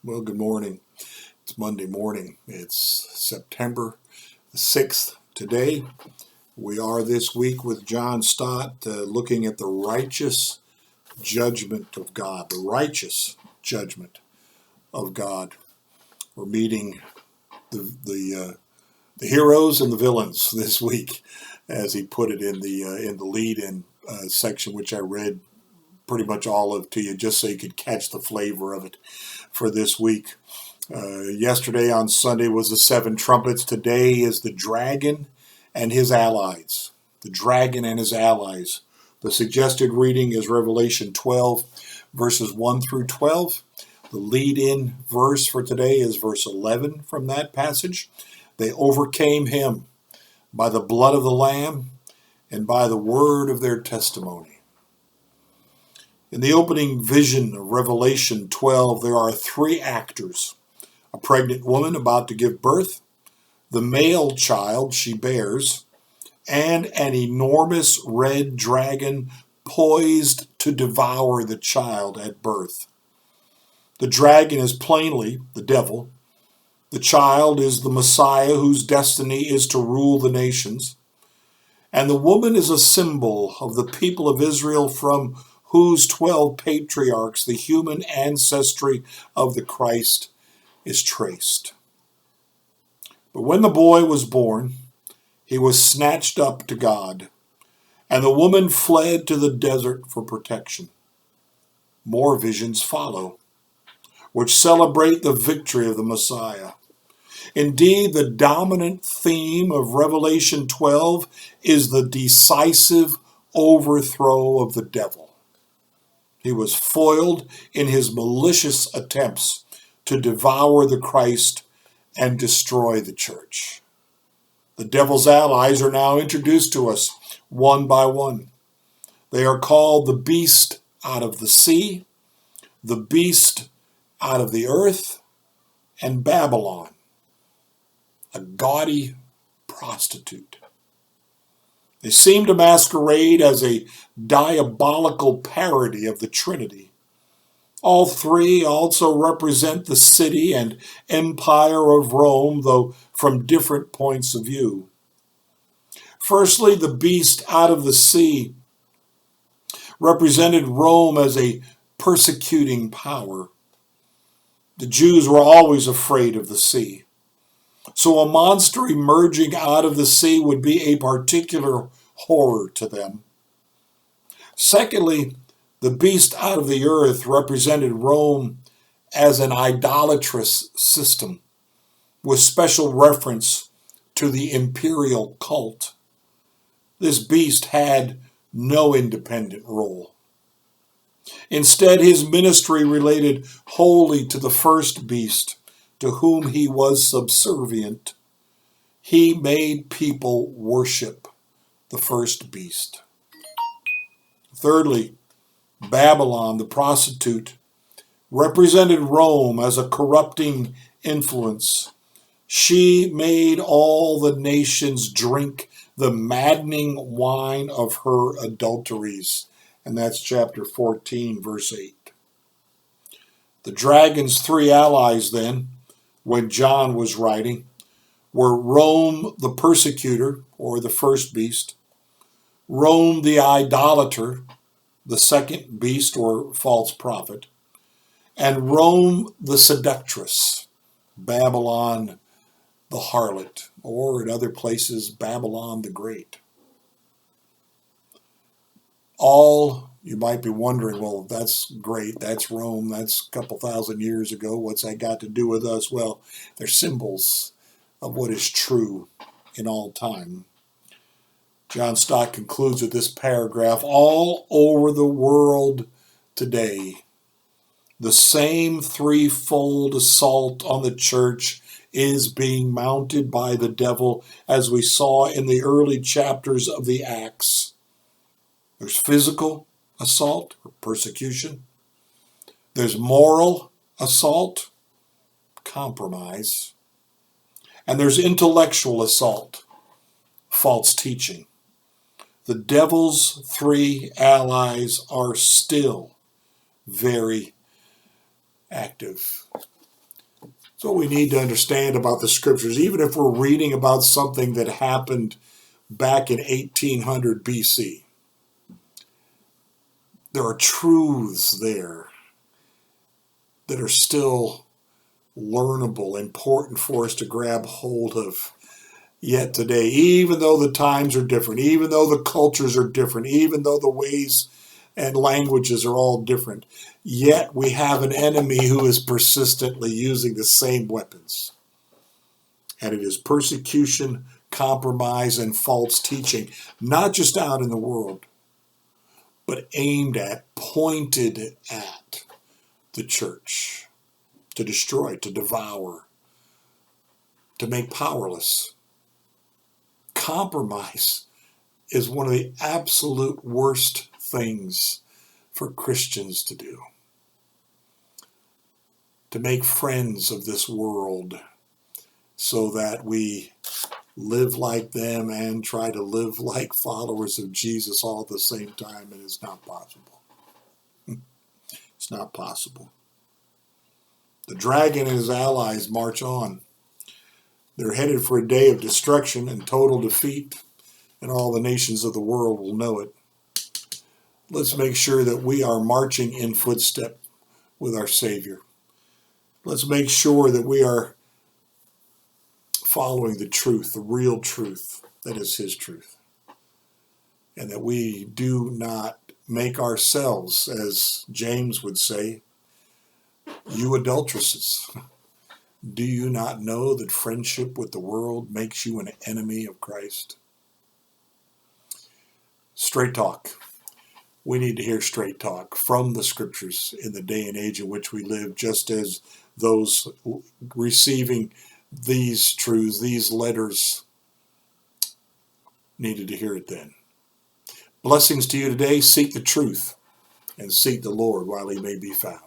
Well, good morning. It's Monday morning. It's September the 6th today. We are this week with John Stott looking at the righteous judgment of God. The righteous judgment of God. We're meeting the heroes and the villains this week, as he put it in the lead-in section, which I read pretty much all of to you, just so you could catch the flavor of it for this week. Yesterday on Sunday was the seven trumpets. Today is the dragon and his allies. The dragon and his allies. The suggested reading is Revelation 12, verses 1 through 12. The lead-in verse for today is verse 11 from that passage. They overcame him by the blood of the Lamb and by the word of their testimony. In the opening vision of Revelation 12, there are three actors. A pregnant woman about to give birth, the male child she bears, and an enormous red dragon poised to devour the child at birth. The dragon is plainly the devil. The child is the Messiah whose destiny is to rule the nations. And the woman is a symbol of the people of Israel from whose 12 patriarchs the human ancestry of the Christ is traced. But when the boy was born, he was snatched up to God, and the woman fled to the desert for protection. More visions follow, which celebrate the victory of the Messiah. Indeed, the dominant theme of Revelation 12 is the decisive overthrow of the devil. He was foiled in his malicious attempts to devour the Christ and destroy the church. The devil's allies are now introduced to us one by one. They are called the beast out of the sea, the beast out of the earth, and Babylon, a gaudy prostitute. They seem to masquerade as a diabolical parody of the Trinity. All three also represent the city and empire of Rome, though from different points of view. Firstly, the beast out of the sea represented Rome as a persecuting power. The Jews were always afraid of the sea. So a monster emerging out of the sea would be a particular horror to them. Secondly, the beast out of the earth represented Rome as an idolatrous system, with special reference to the imperial cult. This beast had no independent role. Instead, his ministry related wholly to the first beast, to whom he was subservient. He made people worship the first beast. Thirdly, Babylon, the prostitute, represented Rome as a corrupting influence. She made all the nations drink the maddening wine of her adulteries. And that's chapter 14, verse 8. The dragon's three allies then, when John was writing, were Rome the persecutor, or the first beast, Rome the idolater, the second beast or false prophet, and Rome the seductress, Babylon the harlot, or in other places, Babylon the Great. All, you might be wondering, well, that's great, that's Rome, that's a couple thousand years ago, what's that got to do with us? Well, they're symbols of what is true in all time. John Stott concludes with this paragraph: all over the world today, the same threefold assault on the church is being mounted by the devil, as we saw in the early chapters of the Acts. There's physical assault or persecution. There's moral assault, compromise. And there's intellectual assault, false teaching. The devil's three allies are still very active. So we need to understand about the scriptures, even if we're reading about something that happened back in 1800 BC. There are truths there that are still learnable, important for us to grab hold of yet today, even though the times are different, even though the cultures are different, even though the ways and languages are all different, yet we have an enemy who is persistently using the same weapons. And it is persecution, compromise, and false teaching, not just out in the world, but aimed at, pointed at the church to destroy, to devour, to make powerless. Compromise is one of the absolute worst things for Christians to do. To make friends of this world so that we live like them and try to live like followers of Jesus all at the same time, and it's not possible. It's not possible. The dragon and his allies march on. They're headed for a day of destruction and total defeat, and all the nations of the world will know it. Let's make sure that we are marching in footstep with our Savior. Let's make sure that we are following the truth, the real truth, that is His truth. And that we do not make ourselves, as James would say, you adulteresses. Do you not know that friendship with the world makes you an enemy of Christ? Straight talk. We need to hear straight talk from the scriptures in the day and age in which we live, just as those receiving these truths, these letters, needed to hear it then. Blessings to you today. Seek the truth and seek the Lord while He may be found.